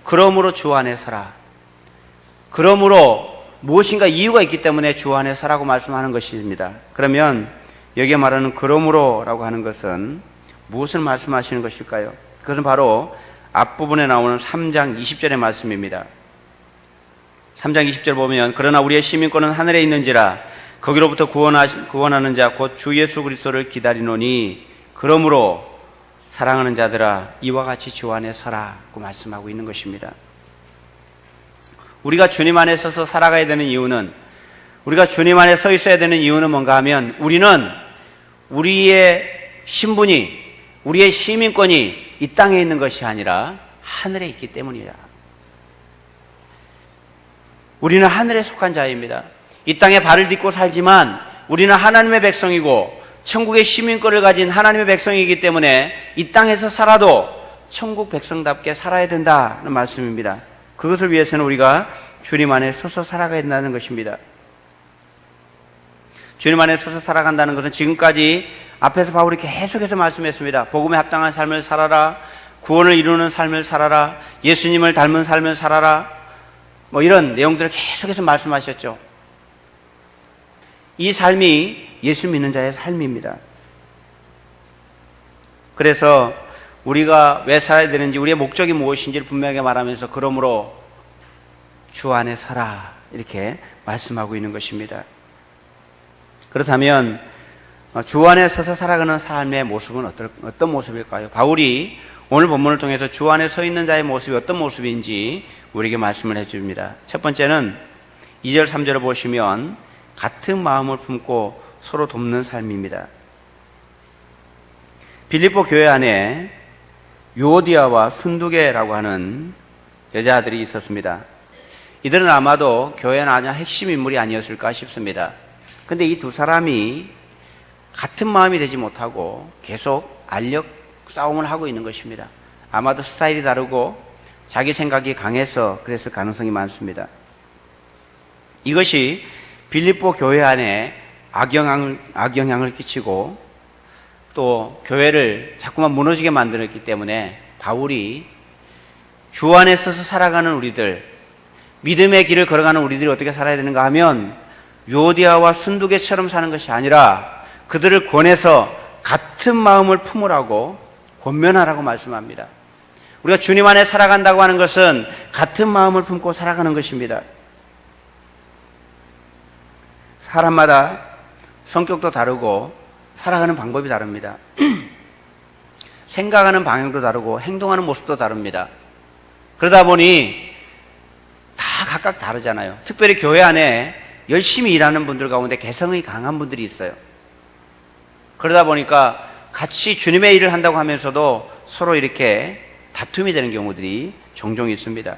그러므로 주 안에 서라. 그러므로 무엇인가 이유가 있기 때문에 주 안에 서라고 말씀하는 것입니다. 그러면 여기에 말하는 그러므로라고 하는 것은 무엇을 말씀하시는 것일까요? 그것은 바로 앞부분에 나오는 3장 20절의 말씀입니다. 3장 20절 보면 그러나 우리의 시민권은 하늘에 있는지라 거기로부터 구원하는 자 곧 주 예수 그리스도를 기다리노니 그러므로 사랑하는 자들아 이와 같이 주 안에 서라고 말씀하고 있는 것입니다. 우리가 주님 안에 서서 살아가야 되는 이유는, 우리가 주님 안에 서 있어야 되는 이유는 뭔가 하면 우리는 우리의 신분이, 우리의 시민권이 이 땅에 있는 것이 아니라 하늘에 있기 때문이다. 우리는 하늘에 속한 자입니다. 이 땅에 발을 딛고 살지만 우리는 하나님의 백성이고 천국의 시민권을 가진 하나님의 백성이기 때문에 이 땅에서 살아도 천국 백성답게 살아야 된다는 말씀입니다. 그것을 위해서는 우리가 주님 안에 서서 살아가야 된다는 것입니다. 주님 안에 서서 살아간다는 것은 지금까지 앞에서 바울이 계속해서 말씀했습니다. 복음에 합당한 삶을 살아라, 구원을 이루는 삶을 살아라, 예수님을 닮은 삶을 살아라, 이런 내용들을 계속해서 말씀하셨죠. 이 삶이 예수 믿는 자의 삶입니다. 그래서 우리가 왜 살아야 되는지, 우리의 목적이 무엇인지를 분명하게 말하면서 그러므로 주 안에 서라 이렇게 말씀하고 있는 것입니다. 그렇다면 주 안에 서서 살아가는 삶의 모습은 어떤 모습일까요? 바울이 오늘 본문을 통해서 주 안에 서 있는 자의 모습이 어떤 모습인지 우리에게 말씀을 해줍니다. 첫 번째는 2절 3절을 보시면 같은 마음을 품고 서로 돕는 삶입니다. 빌립보 교회 안에 유오디아와 순두계라고 하는 여자들이 있었습니다. 이들은 아마도 교회 안에 핵심 인물이 아니었을까 싶습니다. 근데 이 두 사람이 같은 마음이 되지 못하고 계속 알력 싸움을 하고 있는 것입니다. 아마도 스타일이 다르고 자기 생각이 강해서 그랬을 가능성이 많습니다. 이것이 빌립보 교회 안에 악영향을 끼치고 또 교회를 자꾸만 무너지게 만들었기 때문에 바울이 주 안에 서서 살아가는 우리들, 믿음의 길을 걸어가는 우리들이 어떻게 살아야 되는가 하면 유오디아와 순두계처럼 사는 것이 아니라 그들을 권해서 같은 마음을 품으라고 권면하라고 말씀합니다. 우리가 주님 안에 살아간다고 하는 것은 같은 마음을 품고 살아가는 것입니다. 사람마다 성격도 다르고 살아가는 방법이 다릅니다. 생각하는 방향도 다르고 행동하는 모습도 다릅니다. 그러다 보니 다 각각 다르잖아요. 특별히 교회 안에 열심히 일하는 분들 가운데 개성이 강한 분들이 있어요. 그러다 보니까 같이 주님의 일을 한다고 하면서도 서로 이렇게 다툼이 되는 경우들이 종종 있습니다.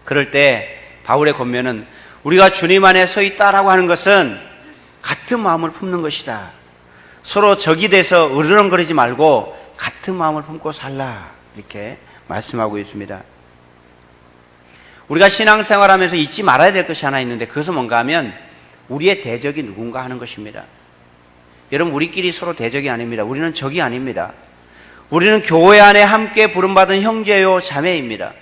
그럴 때 바울의 권면은 우리가 주님 안에 서 있다라고 하는 것은 같은 마음을 품는 것이다. 서로 적이 돼서 으르렁거리지 말고 같은 마음을 품고 살라 이렇게 말씀하고 있습니다. 우리가 신앙생활하면서 잊지 말아야 될 것이 하나 있는데 그것은 뭔가 하면 우리의 대적이 누군가 하는 것입니다. 여러분, 우리끼리 서로 대적이 아닙니다. 우리는 적이 아닙니다. 우리는 교회 안에 함께 부름받은 형제요 자매입니다.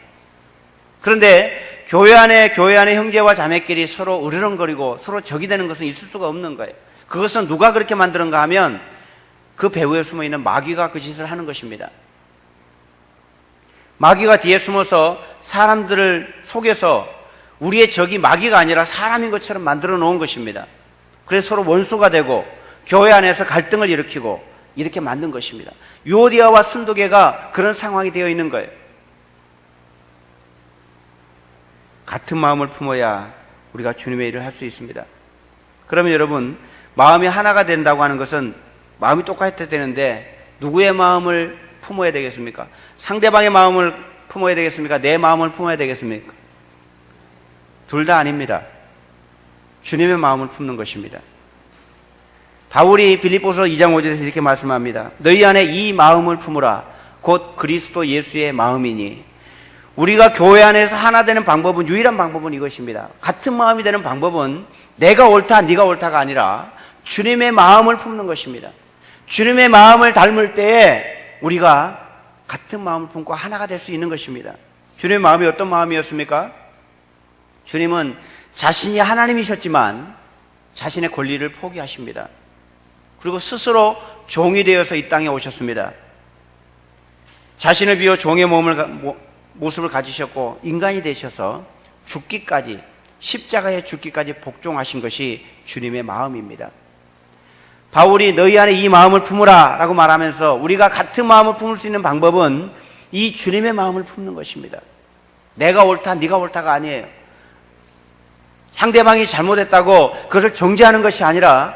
그런데 교회 안에 형제와 자매끼리 서로 으르렁거리고 서로 적이 되는 것은 있을 수가 없는 거예요. 그것은 누가 그렇게 만드는가 하면 그 배후에 숨어있는 마귀가 그 짓을 하는 것입니다. 마귀가 뒤에 숨어서 사람들을 속여서 우리의 적이 마귀가 아니라 사람인 것처럼 만들어 놓은 것입니다. 그래서 서로 원수가 되고 교회 안에서 갈등을 일으키고 이렇게 만든 것입니다. 유오디아와 순두계가 그런 상황이 되어 있는 거예요. 같은 마음을 품어야 우리가 주님의 일을 할 수 있습니다. 그러면 여러분, 마음이 하나가 된다고 하는 것은 마음이 똑같아야 되는데 누구의 마음을 품어야 되겠습니까? 상대방의 마음을 품어야 되겠습니까? 내 마음을 품어야 되겠습니까? 둘 다 아닙니다. 주님의 마음을 품는 것입니다. 바울이 빌립보서 2장 5절에서 이렇게 말씀합니다. 너희 안에 이 마음을 품으라. 곧 그리스도 예수의 마음이니. 우리가 교회 안에서 하나 되는 방법은, 유일한 방법은 이것입니다. 같은 마음이 되는 방법은 내가 옳다, 네가 옳다가 아니라 주님의 마음을 품는 것입니다. 주님의 마음을 닮을 때에 우리가 같은 마음을 품고 하나가 될 수 있는 것입니다. 주님의 마음이 어떤 마음이었습니까? 주님은 자신이 하나님이셨지만 자신의 권리를 포기하십니다. 그리고 스스로 종이 되어서 이 땅에 오셨습니다. 자신을 비워 종의 모습을 가지셨고 인간이 되셔서 죽기까지, 십자가에 죽기까지 복종하신 것이 주님의 마음입니다. 바울이 너희 안에 이 마음을 품으라 라고 말하면서 우리가 같은 마음을 품을 수 있는 방법은 이 주님의 마음을 품는 것입니다. 내가 옳다, 네가 옳다가 아니에요. 상대방이 잘못했다고 그것을 정죄하는 것이 아니라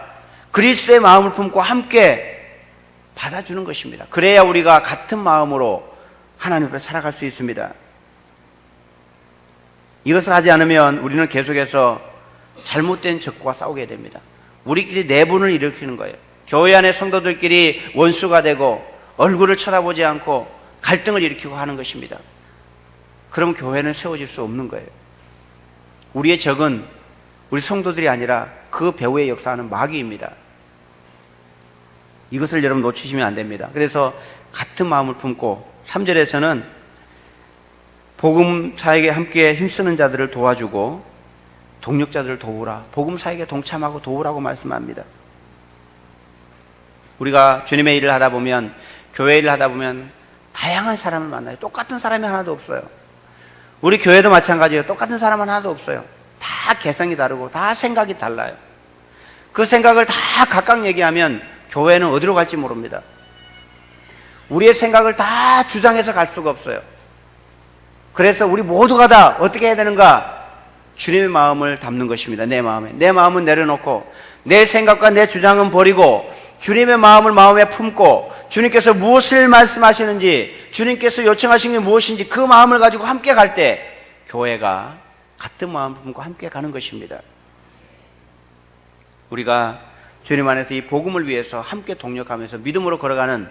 그리스도의 마음을 품고 함께 받아주는 것입니다. 그래야 우리가 같은 마음으로 하나님 앞에 살아갈 수 있습니다. 이것을 하지 않으면 우리는 계속해서 잘못된 적과 싸우게 됩니다. 우리끼리 내분을 일으키는 거예요. 교회 안에 성도들끼리 원수가 되고 얼굴을 쳐다보지 않고 갈등을 일으키고 하는 것입니다. 그럼 교회는 세워질 수 없는 거예요. 우리의 적은 우리 성도들이 아니라 그 배후에 역사하는 마귀입니다. 이것을 여러분 놓치시면 안 됩니다. 그래서 같은 마음을 품고 3절에서는 복음 사역에 함께 힘쓰는 자들을 도와주고 동력자들을 도우라. 복음 사역에 동참하고 도우라고 말씀합니다. 우리가 주님의 일을 하다 보면, 교회 일을 하다 보면 다양한 사람을 만나요. 똑같은 사람이 하나도 없어요. 우리 교회도 마찬가지예요. 똑같은 사람은 하나도 없어요. 다 개성이 다르고 다 생각이 달라요. 그 생각을 다 각각 얘기하면 교회는 어디로 갈지 모릅니다. 우리의 생각을 다 주장해서 갈 수가 없어요. 그래서 우리 모두가 다 어떻게 해야 되는가? 주님의 마음을 담는 것입니다. 내 마음에. 내 마음은 내려놓고 내 생각과 내 주장은 버리고 주님의 마음을 마음에 품고 주님께서 무엇을 말씀하시는지, 주님께서 요청하신 게 무엇인지 그 마음을 가지고 함께 갈 때 교회가 같은 마음을 품고 함께 가는 것입니다. 우리가 주님 안에서 이 복음을 위해서 함께 동력하면서 믿음으로 걸어가는,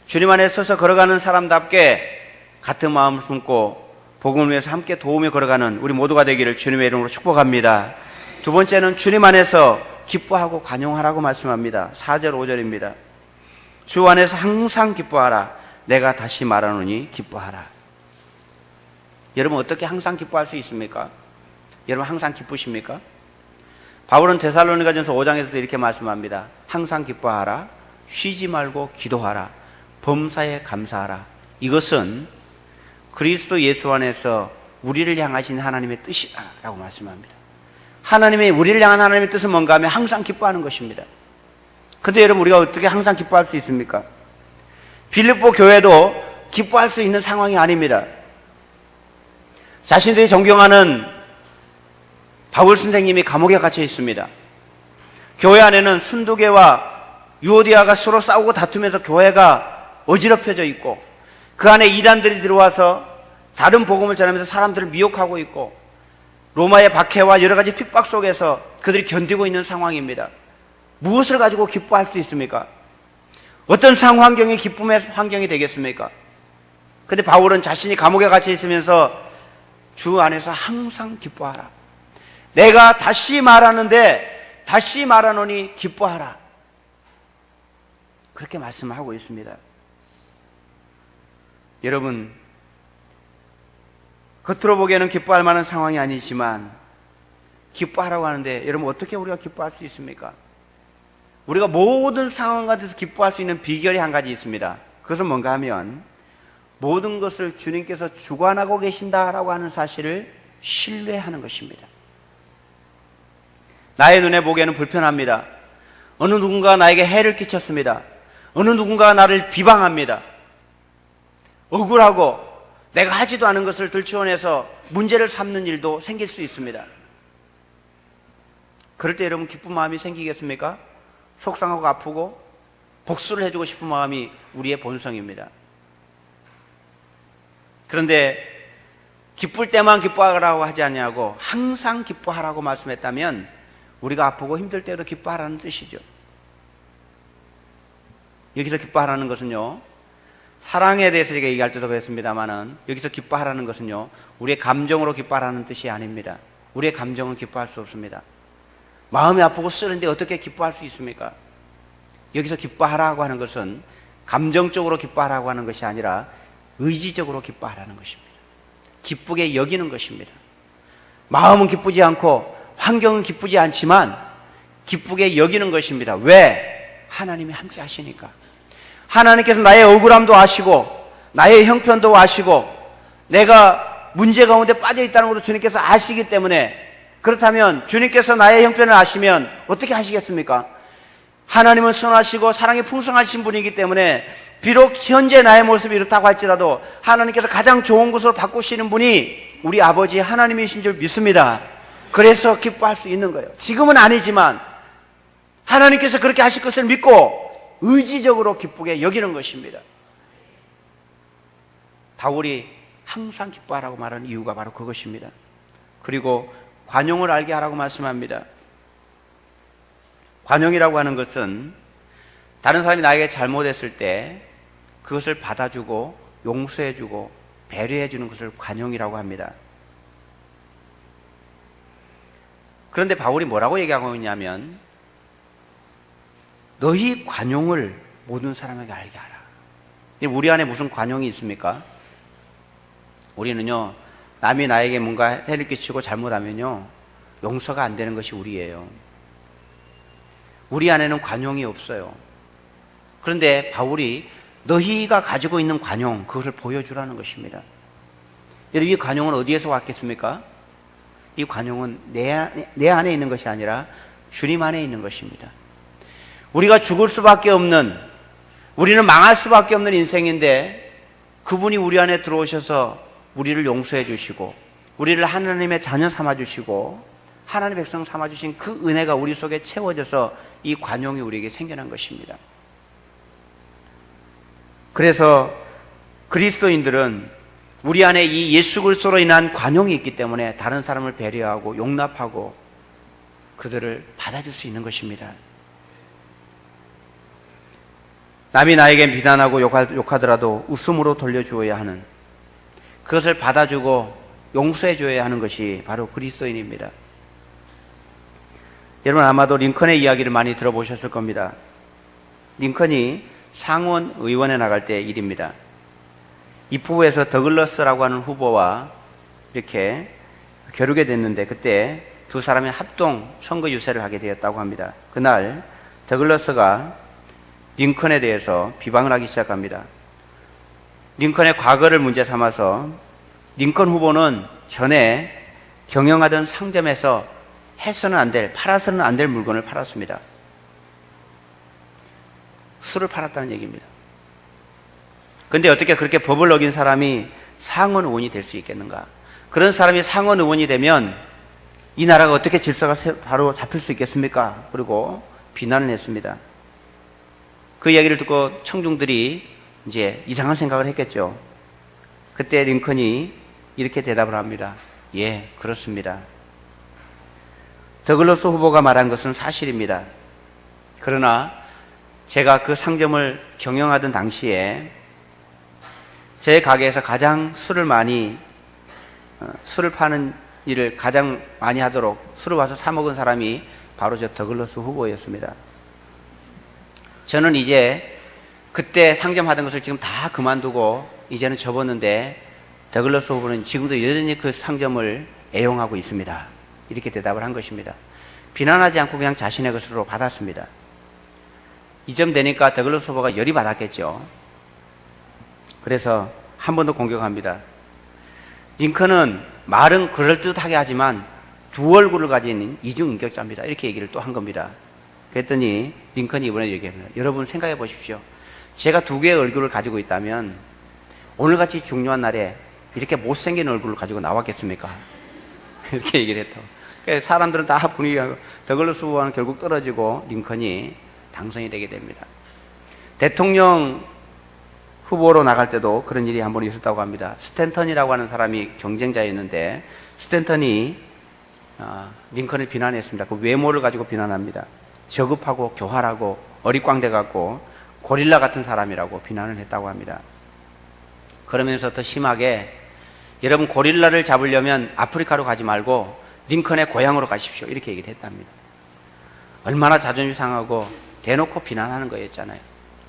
주님 안에 서서 걸어가는 사람답게 같은 마음을 품고 복음을 위해서 함께 도우며 걸어가는 우리 모두가 되기를 주님의 이름으로 축복합니다. 두 번째는 주님 안에서 기뻐하고 관용하라고 말씀합니다. 4절 5절입니다. 주 안에서 항상 기뻐하라. 내가 다시 말하노니 기뻐하라. 여러분 어떻게 항상 기뻐할 수 있습니까? 여러분 항상 기쁘십니까? 바울은 데살로니가전서 5장에서도 이렇게 말씀합니다. 항상 기뻐하라. 쉬지 말고 기도하라. 범사에 감사하라. 이것은 그리스도 예수 안에서 우리를 향하신 하나님의 뜻이다 라고 말씀합니다. 하나님의, 우리를 향한 하나님의 뜻은 뭔가 하면 항상 기뻐하는 것입니다. 근데 여러분 우리가 어떻게 항상 기뻐할 수 있습니까? 빌립보 교회도 기뻐할 수 있는 상황이 아닙니다. 자신들이 존경하는 바울 선생님이 감옥에 갇혀 있습니다. 교회 안에는 순두계와 유오디아가 서로 싸우고 다투면서 교회가 어지럽혀져 있고 그 안에 이단들이 들어와서 다른 복음을 전하면서 사람들을 미혹하고 있고 로마의 박해와 여러 가지 핍박 속에서 그들이 견디고 있는 상황입니다. 무엇을 가지고 기뻐할 수 있습니까? 어떤 상황경이 기쁨의 환경이 되겠습니까? 근데 바울은 자신이 감옥에 갇혀 있으면서 주 안에서 항상 기뻐하라. 내가 다시 말하는데 다시 말하노니 기뻐하라. 그렇게 말씀하고 있습니다. 여러분, 겉으로 보기에는 기뻐할 만한 상황이 아니지만 기뻐하라고 하는데 여러분 어떻게 우리가 기뻐할 수 있습니까? 우리가 모든 상황 가운데서 기뻐할 수 있는 비결이 한 가지 있습니다. 그것은 뭔가 하면 모든 것을 주님께서 주관하고 계신다라고 하는 사실을 신뢰하는 것입니다. 나의 눈에 보기에는 불편합니다. 어느 누군가가 나에게 해를 끼쳤습니다. 어느 누군가가 나를 비방합니다. 억울하고 내가 하지도 않은 것을 들추어내서 문제를 삼는 일도 생길 수 있습니다. 그럴 때 여러분 기쁜 마음이 생기겠습니까? 속상하고 아프고 복수를 해주고 싶은 마음이 우리의 본성입니다. 그런데 기쁠 때만 기뻐하라고 하지 않냐고 항상 기뻐하라고 말씀했다면 우리가 아프고 힘들 때도 기뻐하라는 뜻이죠. 여기서 기뻐하라는 것은요, 사랑에 대해서 제가 얘기할 때도 그랬습니다만은 여기서 기뻐하라는 것은요, 우리의 감정으로 기뻐하라는 뜻이 아닙니다. 우리의 감정은 기뻐할 수 없습니다. 마음이 아프고 쓰는데 어떻게 기뻐할 수 있습니까? 여기서 기뻐하라고 하는 것은 감정적으로 기뻐하라고 하는 것이 아니라 의지적으로 기뻐하라는 것입니다. 기쁘게 여기는 것입니다. 마음은 기쁘지 않고 환경은 기쁘지 않지만 기쁘게 여기는 것입니다. 왜? 하나님이 함께 하시니까. 하나님께서 나의 억울함도 아시고 나의 형편도 아시고 내가 문제 가운데 빠져 있다는 것도 주님께서 아시기 때문에, 그렇다면 주님께서 나의 형편을 아시면 어떻게 하시겠습니까? 하나님은 선하시고 사랑이 풍성하신 분이기 때문에 비록 현재 나의 모습이 이렇다고 할지라도 하나님께서 가장 좋은 것으로 바꾸시는 분이 우리 아버지 하나님이신 줄 믿습니다. 그래서 기뻐할 수 있는 거예요. 지금은 아니지만 하나님께서 그렇게 하실 것을 믿고 의지적으로 기쁘게 여기는 것입니다. 바울이 항상 기뻐하라고 말하는 이유가 바로 그것입니다. 그리고 관용을 알게 하라고 말씀합니다. 관용이라고 하는 것은 다른 사람이 나에게 잘못했을 때 그것을 받아주고 용서해주고 배려해주는 것을 관용이라고 합니다. 그런데 바울이 뭐라고 얘기하고 있냐면 너희 관용을 모든 사람에게 알게 하라. 우리 안에 무슨 관용이 있습니까? 우리는요, 남이 나에게 뭔가 해를 끼치고 잘못하면요, 용서가 안 되는 것이 우리예요. 우리 안에는 관용이 없어요. 그런데 바울이 너희가 가지고 있는 관용, 그것을 보여주라는 것입니다. 여러분, 이 관용은 어디에서 왔겠습니까? 이 관용은 내 안에 있는 것이 아니라 주님 안에 있는 것입니다. 우리가 죽을 수밖에 없는, 우리는 망할 수밖에 없는 인생인데 그분이 우리 안에 들어오셔서 우리를 용서해 주시고 우리를 하나님의 자녀 삼아 주시고 하나님의 백성 삼아 주신 그 은혜가 우리 속에 채워져서 이 관용이 우리에게 생겨난 것입니다. 그래서 그리스도인들은 우리 안에 이 예수 그리스도로 인한 관용이 있기 때문에 다른 사람을 배려하고 용납하고 그들을 받아줄 수 있는 것입니다. 남이 나에게 비난하고 욕하더라도 웃음으로 돌려주어야 하는, 그것을 받아주고 용서해줘야 하는 것이 바로 그리스도인입니다. 여러분, 아마도 링컨의 이야기를 많이 들어보셨을 겁니다. 링컨이 상원 의원에 나갈 때 일입니다. 입후보에서 더글러스라고 하는 후보와 이렇게 겨루게 됐는데 그때 두 사람이 합동 선거 유세를 하게 되었다고 합니다. 그날 더글러스가 링컨에 대해서 비방을 하기 시작합니다. 링컨의 과거를 문제 삼아서 링컨 후보는 전에 경영하던 상점에서 해서는 안 될, 팔아서는 안 될 물건을 팔았습니다. 술을 팔았다는 얘기입니다. 그런데 어떻게 그렇게 법을 어긴 사람이 상원 의원이 될 수 있겠는가? 그런 사람이 상원 의원이 되면 이 나라가 어떻게 질서가 바로 잡힐 수 있겠습니까? 그리고 비난을 했습니다. 그 이야기를 듣고 청중들이 이제 이상한 생각을 했겠죠. 그때 링컨이 이렇게 대답을 합니다. 예, 그렇습니다. 더글러스 후보가 말한 것은 사실입니다. 그러나 제가 그 상점을 경영하던 당시에 제 가게에서 가장 술을 파는 일을 가장 많이 하도록 술을 와서 사 먹은 사람이 바로 저 더글러스 후보였습니다. 저는 이제 그때 상점하던 것을 지금 다 그만두고 이제는 접었는데 더글러스 후보는 지금도 여전히 그 상점을 애용하고 있습니다. 이렇게 대답을 한 것입니다. 비난하지 않고 그냥 자신의 것으로 받았습니다. 이 점 되니까 더글러스 후보가 열이 받았겠죠. 그래서 한 번 더 공격합니다. 링컨은 말은 그럴듯하게 하지만 두 얼굴을 가진 이중인격자입니다. 이렇게 얘기를 또 한 겁니다. 그랬더니 링컨이 이번에 얘기합니다. 여러분 생각해 보십시오. 제가 두 개의 얼굴을 가지고 있다면 오늘같이 중요한 날에 이렇게 못생긴 얼굴을 가지고 나왔겠습니까? 이렇게 얘기를 했다고. 그러니까 사람들은 다 분위기가, 더글러스 후보는 결국 떨어지고 링컨이 당선이 되게 됩니다. 대통령 후보로 나갈 때도 그런 일이 한 번 있었다고 합니다. 스탠턴이라고 하는 사람이 경쟁자였는데 스탠턴이 링컨을 비난했습니다. 그 외모를 가지고 비난합니다. 저급하고 교활하고 어리광대 같고 고릴라 같은 사람이라고 비난을 했다고 합니다. 그러면서 더 심하게 여러분 고릴라를 잡으려면 아프리카로 가지 말고 링컨의 고향으로 가십시오. 이렇게 얘기를 했답니다. 얼마나 자존심 상하고 대놓고 비난하는 거였잖아요.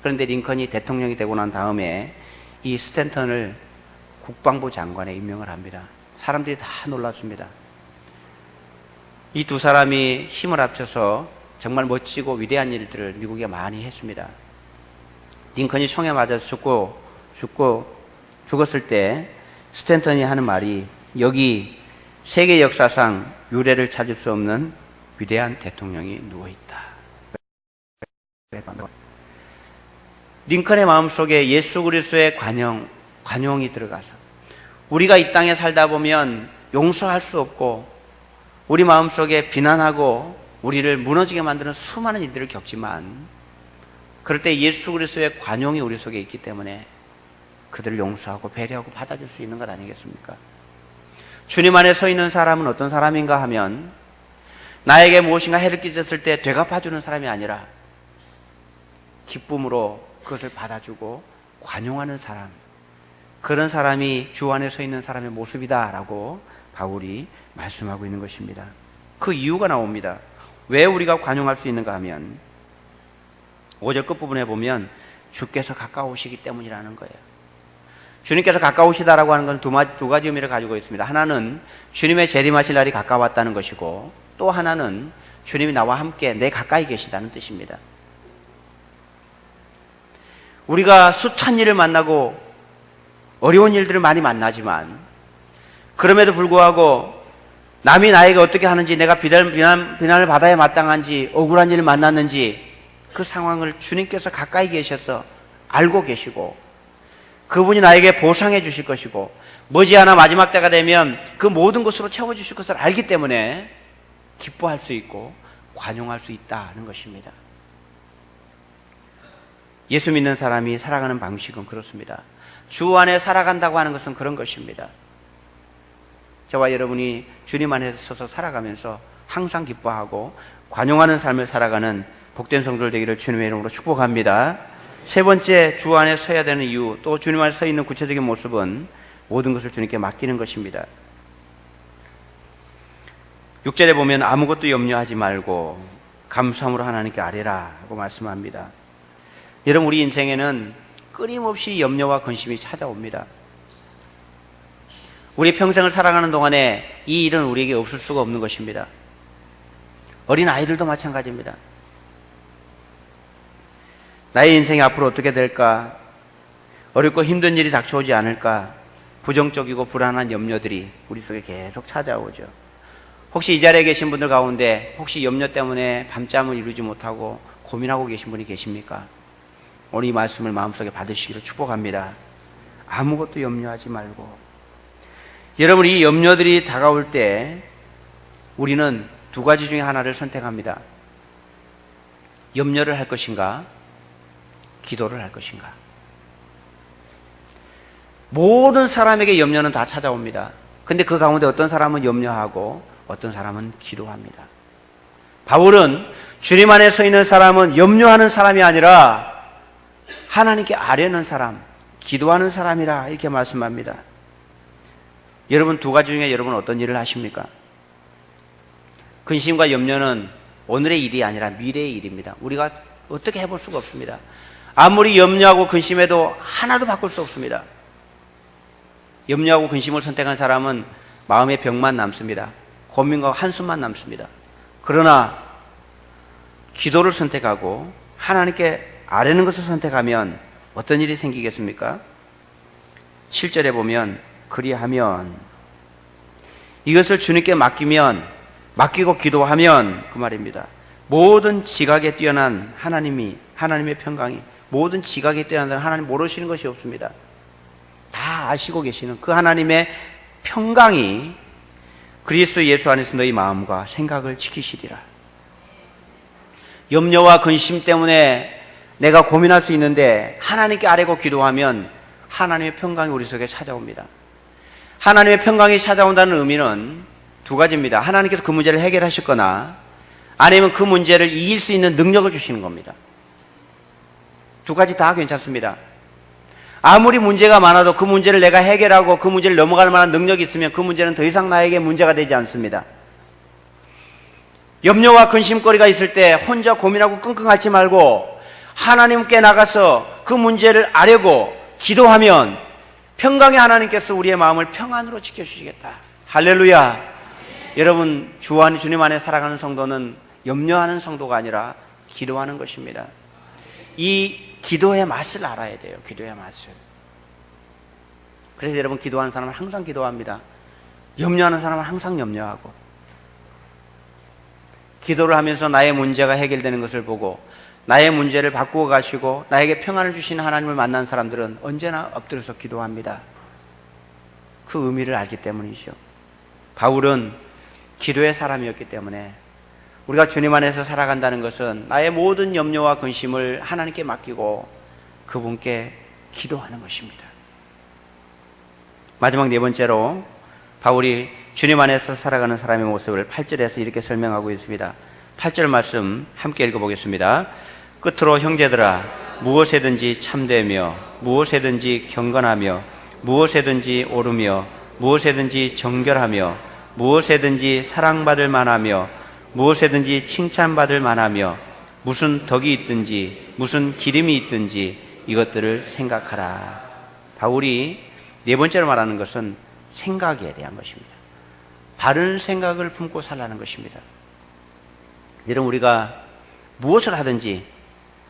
그런데 링컨이 대통령이 되고 난 다음에 이 스탠턴을 국방부 장관에 임명을 합니다. 사람들이 다 놀랐습니다. 이 두 사람이 힘을 합쳐서 정말 멋지고 위대한 일들을 미국에 많이 했습니다. 링컨이 총에 맞아서 죽었을 때 스탠턴이 하는 말이, 여기 세계 역사상 유례를 찾을 수 없는 위대한 대통령이 누워있다. 링컨의 마음속에 예수 그리스도의 관용이 들어가서 우리가 이 땅에 살다 보면 용서할 수 없고 우리 마음속에 비난하고 우리를 무너지게 만드는 수많은 일들을 겪지만, 그럴 때 예수 그리스도의 관용이 우리 속에 있기 때문에 그들을 용서하고 배려하고 받아줄 수 있는 것 아니겠습니까? 주님 안에 서 있는 사람은 어떤 사람인가 하면, 나에게 무엇인가 해를 끼쳤을 때 되갚아주는 사람이 아니라 기쁨으로 그것을 받아주고 관용하는 사람, 그런 사람이 주 안에 서 있는 사람의 모습이다라고 바울이 말씀하고 있는 것입니다. 그 이유가 나옵니다. 왜 우리가 관용할 수 있는가 하면 5절 끝부분에 보면 주께서 가까우시기 때문이라는 거예요. 주님께서 가까우시다라고 하는 건 두 가지 의미를 가지고 있습니다. 하나는 주님의 재림하실 날이 가까웠다는 것이고, 또 하나는 주님이 나와 함께 내 가까이 계시다는 뜻입니다. 우리가 숱한 일을 만나고 어려운 일들을 많이 만나지만, 그럼에도 불구하고 남이 나에게 어떻게 하는지, 내가 비난을 받아야 마땅한지, 억울한 일을 만났는지 그 상황을 주님께서 가까이 계셔서 알고 계시고, 그분이 나에게 보상해 주실 것이고, 머지않아 마지막 때가 되면 그 모든 것으로 채워주실 것을 알기 때문에 기뻐할 수 있고 관용할 수 있다는 것입니다. 예수 믿는 사람이 살아가는 방식은 그렇습니다. 주 안에 살아간다고 하는 것은 그런 것입니다. 저와 여러분이 주님 안에 서서 살아가면서 항상 기뻐하고 관용하는 삶을 살아가는 복된 성도들 되기를 주님의 이름으로 축복합니다. 세 번째, 주 안에 서야 되는 이유, 또 주님 안에 서 있는 구체적인 모습은 모든 것을 주님께 맡기는 것입니다. 6절에 보면 아무것도 염려하지 말고 감사함으로 하나님께 아뢰라 하고 말씀합니다. 여러분, 우리 인생에는 끊임없이 염려와 근심이 찾아옵니다. 우리 평생을 살아가는 동안에 이 일은 우리에게 없을 수가 없는 것입니다. 어린 아이들도 마찬가지입니다. 나의 인생이 앞으로 어떻게 될까? 어렵고 힘든 일이 닥쳐오지 않을까? 부정적이고 불안한 염려들이 우리 속에 계속 찾아오죠. 혹시 이 자리에 계신 분들 가운데 혹시 염려 때문에 밤잠을 이루지 못하고 고민하고 계신 분이 계십니까? 오늘 이 말씀을 마음속에 받으시기를 축복합니다. 아무것도 염려하지 말고. 여러분, 이 염려들이 다가올 때 우리는 두 가지 중에 하나를 선택합니다. 염려를 할 것인가? 기도를 할 것인가? 모든 사람에게 염려는 다 찾아옵니다. 근데 그 가운데 어떤 사람은 염려하고 어떤 사람은 기도합니다. 바울은 주님 안에 서 있는 사람은 염려하는 사람이 아니라 하나님께 아뢰는 사람, 기도하는 사람이라 이렇게 말씀합니다. 여러분, 두 가지 중에 여러분 어떤 일을 하십니까? 근심과 염려는 오늘의 일이 아니라 미래의 일입니다. 우리가 어떻게 해볼 수가 없습니다. 아무리 염려하고 근심해도 하나도 바꿀 수 없습니다. 염려하고 근심을 선택한 사람은 마음의 병만 남습니다. 고민과 한숨만 남습니다. 그러나 기도를 선택하고 하나님께 아뢰는 것을 선택하면 어떤 일이 생기겠습니까? 7절에 보면 그리하면, 이것을 주님께 맡기고 기도하면 그 말입니다. 모든 지각에 뛰어난 하나님의 평강이, 모든 지각에 뛰어난 하나님 모르시는 것이 없습니다. 다 아시고 계시는 그 하나님의 평강이 그리스도 예수 안에서 너희 마음과 생각을 지키시리라. 염려와 근심 때문에 내가 고민할 수 있는데 하나님께 아뢰고 기도하면 하나님의 평강이 우리 속에 찾아옵니다. 하나님의 평강이 찾아온다는 의미는 두 가지입니다. 하나님께서 그 문제를 해결하실 거나 아니면 그 문제를 이길 수 있는 능력을 주시는 겁니다. 두 가지 다 괜찮습니다. 아무리 문제가 많아도 그 문제를 내가 해결하고 그 문제를 넘어갈 만한 능력이 있으면 그 문제는 더 이상 나에게 문제가 되지 않습니다. 염려와 근심거리가 있을 때 혼자 고민하고 끙끙 앓지 말고 하나님께 나가서 그 문제를 아뢰고 기도하면 평강의 하나님께서 우리의 마음을 평안으로 지켜주시겠다. 할렐루야. 여러분, 주님 안에 살아가는 성도는 염려하는 성도가 아니라 기도하는 것입니다. 이 기도의 맛을 알아야 돼요. 기도의 맛을. 그래서 여러분, 기도하는 사람은 항상 기도합니다. 염려하는 사람은 항상 염려하고, 기도를 하면서 나의 문제가 해결되는 것을 보고 나의 문제를 바꾸어 가시고 나에게 평안을 주시는 하나님을 만난 사람들은 언제나 엎드려서 기도합니다. 그 의미를 알기 때문이죠. 바울은 기도의 사람이었기 때문에 우리가 주님 안에서 살아간다는 것은 나의 모든 염려와 근심을 하나님께 맡기고 그분께 기도하는 것입니다. 마지막 네 번째로 바울이 주님 안에서 살아가는 사람의 모습을 8절에서 이렇게 설명하고 있습니다. 8절 말씀 함께 읽어보겠습니다. 끝으로 형제들아, 무엇에든지 참되며 무엇에든지 경건하며 무엇에든지 옳으며 무엇에든지 정결하며 무엇에든지 사랑받을 만하며 무엇에든지 칭찬받을 만하며 무슨 덕이 있든지 무슨 기름이 있든지 이것들을 생각하라. 바울이 네 번째로 말하는 것은 생각에 대한 것입니다. 바른 생각을 품고 살라는 것입니다. 여러분, 우리가 무엇을 하든지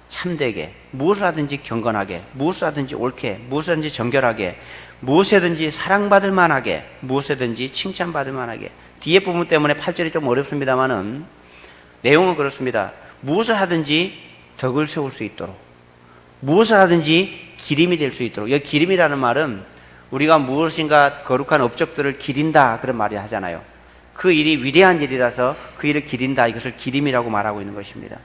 참되게, 무엇을 하든지 경건하게, 무엇을 하든지 옳게, 무엇을 하든지 정결하게, 무엇에든지 사랑받을 만하게, 무엇에든지 칭찬받을 만하게. 뒤에 부분 때문에 8절이 좀 어렵습니다만은 내용은 그렇습니다. 무엇을 하든지 덕을 세울 수 있도록, 무엇을 하든지 기림이 될 수 있도록. 여기 기림이라는 말은 우리가 무엇인가 거룩한 업적들을 기린다, 그런 말이 하잖아요. 그 일이 위대한 일이라서 그 일을 기린다, 이것을 기림이라고 말하고 있는 것입니다.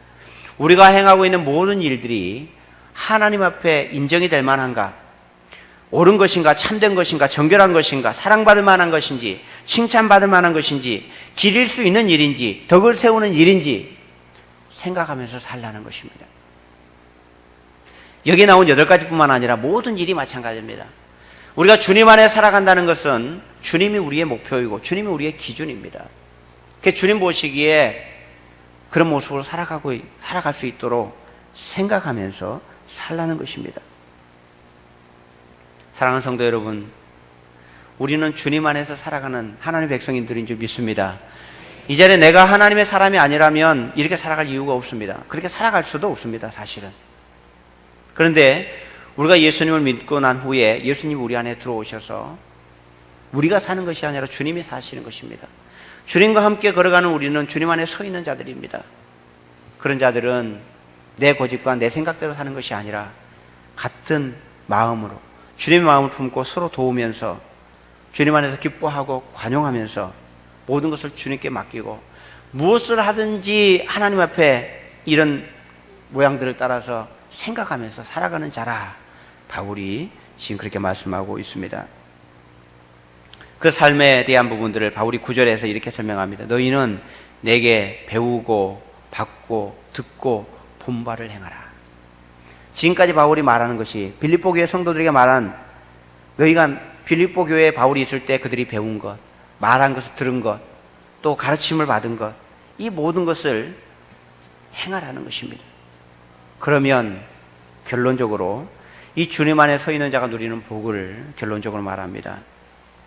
우리가 행하고 있는 모든 일들이 하나님 앞에 인정이 될 만한가, 옳은 것인가, 참된 것인가, 정결한 것인가, 사랑받을 만한 것인지, 칭찬받을 만한 것인지, 기릴 수 있는 일인지, 덕을 세우는 일인지 생각하면서 살라는 것입니다. 여기 나온 8가지뿐만 아니라 모든 일이 마찬가지입니다. 우리가 주님 안에 살아간다는 것은 주님이 우리의 목표이고 주님이 우리의 기준입니다. 주님 보시기에 그런 모습으로 살아갈 수 있도록 생각하면서 살라는 것입니다. 사랑하는 성도 여러분, 우리는 주님 안에서 살아가는 하나님의 백성인들인 줄 믿습니다. 이 자리에 내가 하나님의 사람이 아니라면 이렇게 살아갈 이유가 없습니다. 그렇게 살아갈 수도 없습니다, 사실은. 그런데 우리가 예수님을 믿고 난 후에 예수님이 우리 안에 들어오셔서 우리가 사는 것이 아니라 주님이 사시는 것입니다. 주님과 함께 걸어가는 우리는 주님 안에 서 있는 자들입니다. 그런 자들은 내 고집과 내 생각대로 사는 것이 아니라 같은 마음으로 주님의 마음을 품고 서로 도우면서 주님 안에서 기뻐하고 관용하면서 모든 것을 주님께 맡기고 무엇을 하든지 하나님 앞에 이런 모양들을 따라서 생각하면서 살아가는 자라, 바울이 지금 그렇게 말씀하고 있습니다. 그 삶에 대한 부분들을 바울이 9절에서 이렇게 설명합니다. 너희는 내게 배우고 받고 듣고 본 바를 행하라. 지금까지 바울이 말하는 것이 빌립보 교회 성도들에게 말한, 너희가 빌립보 교회에 바울이 있을 때 그들이 배운 것, 말한 것을 들은 것, 또 가르침을 받은 것, 이 모든 것을 행하라는 것입니다. 그러면 결론적으로 이 주님 안에 서 있는 자가 누리는 복을 결론적으로 말합니다.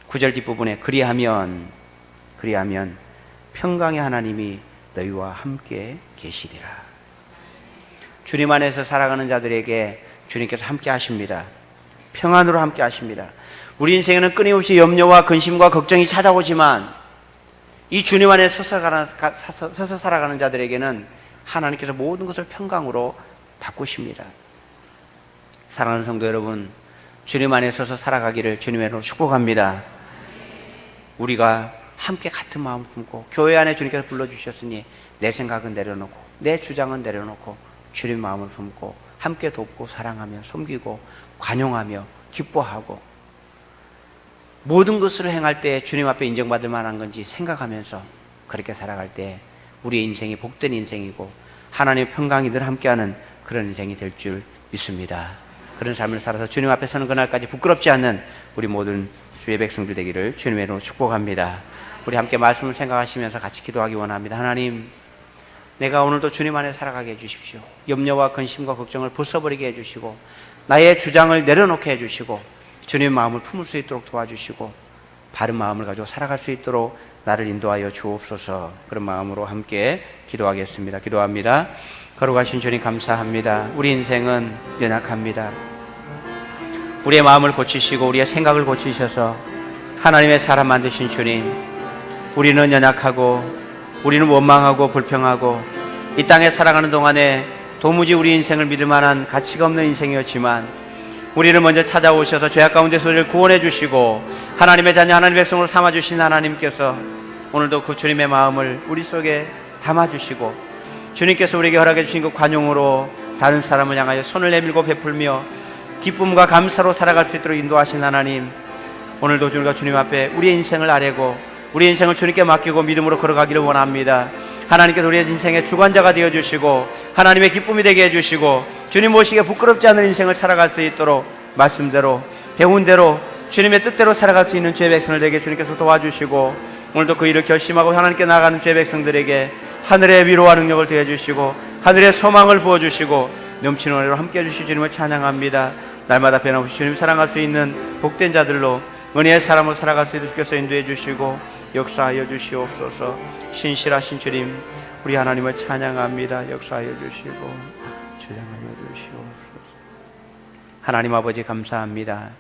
9절 뒷부분에 그리하면 평강의 하나님이 너희와 함께 계시리라. 주님 안에서 살아가는 자들에게 주님께서 함께 하십니다. 평안으로 함께 하십니다. 우리 인생에는 끊임없이 염려와 근심과 걱정이 찾아오지만 이 주님 안에 서서 살아가는 자들에게는 하나님께서 모든 것을 평강으로 바꾸십니다. 사랑하는 성도 여러분, 주님 안에 서서 살아가기를 주님의 이름으로 축복합니다. 우리가 함께 같은 마음을 품고 교회 안에 주님께서 불러주셨으니 내 생각은 내려놓고 내 주장은 내려놓고 주님 마음을 품고 함께 돕고 사랑하며 섬기고 관용하며 기뻐하고 모든 것을 행할 때 주님 앞에 인정받을 만한 건지 생각하면서 그렇게 살아갈 때 우리의 인생이 복된 인생이고 하나님의 평강이 늘 함께하는 그런 인생이 될 줄 믿습니다. 그런 삶을 살아서 주님 앞에 서는 그날까지 부끄럽지 않는 우리 모든 주의 백성들 되기를 주님의 이름으로 축복합니다. 우리 함께 말씀을 생각하시면서 같이 기도하기 원합니다. 하나님, 내가 오늘도 주님 안에 살아가게 해주십시오. 염려와 근심과 걱정을 벗어버리게 해주시고 나의 주장을 내려놓게 해주시고 주님의 마음을 품을 수 있도록 도와주시고 바른 마음을 가지고 살아갈 수 있도록 나를 인도하여 주옵소서. 그런 마음으로 함께 기도하겠습니다. 기도합니다. 거룩하신 주님 감사합니다. 우리 인생은 연약합니다. 우리의 마음을 고치시고 우리의 생각을 고치셔서 하나님의 사람 만드신 주님, 우리는 연약하고 우리는 원망하고 불평하고 이 땅에 살아가는 동안에 도무지 우리 인생을 믿을 만한 가치가 없는 인생이었지만 우리를 먼저 찾아오셔서 죄악 가운데서 우리를 구원해 주시고 하나님의 자녀 하나님의 백성으로 삼아주신 하나님께서 오늘도 그 주님의 마음을 우리 속에 담아주시고 주님께서 우리에게 허락해 주신 그 관용으로 다른 사람을 향하여 손을 내밀고 베풀며 기쁨과 감사로 살아갈 수 있도록 인도하신 하나님, 오늘도 우리가 주님 앞에 우리의 인생을 아뢰고 우리의 인생을 주님께 맡기고 믿음으로 걸어가기를 원합니다. 하나님께서 우리의 인생의 주관자가 되어주시고 하나님의 기쁨이 되게 해주시고 주님 모시기에 부끄럽지 않은 인생을 살아갈 수 있도록 말씀대로 배운 대로 주님의 뜻대로 살아갈 수 있는 주의 백성을 되게 주님께서 도와주시고 오늘도 그 일을 결심하고 하나님께 나아가는 주의 백성들에게 하늘의 위로와 능력을 더해주시고 하늘의 소망을 부어주시고 넘치는 은혜로 함께해 주시 주님을 찬양합니다. 날마다 변함없이 주님 사랑할 수 있는 복된 자들로 은혜의 사람으로 살아갈 수 있도록 주께서 인도해 주시고 역사하여 주시옵소서. 신실하신 주님, 우리 하나님을 찬양합니다. 역사하여 주시고 찬양하여 주시옵소서. 하나님 아버지 감사합니다.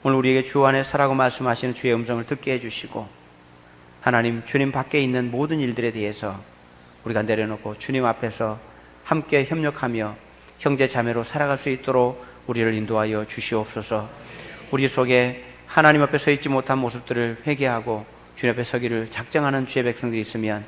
오늘 우리에게 주 안에 서라고 말씀하시는 주의 음성을 듣게 해주시고 하나님, 주님 밖에 있는 모든 일들에 대해서 우리가 내려놓고 주님 앞에서 함께 협력하며 형제 자매로 살아갈 수 있도록 우리를 인도하여 주시옵소서. 우리 속에 하나님 앞에 서 있지 못한 모습들을 회개하고 주님 앞에 서기를 작정하는 주의 백성들이 있으면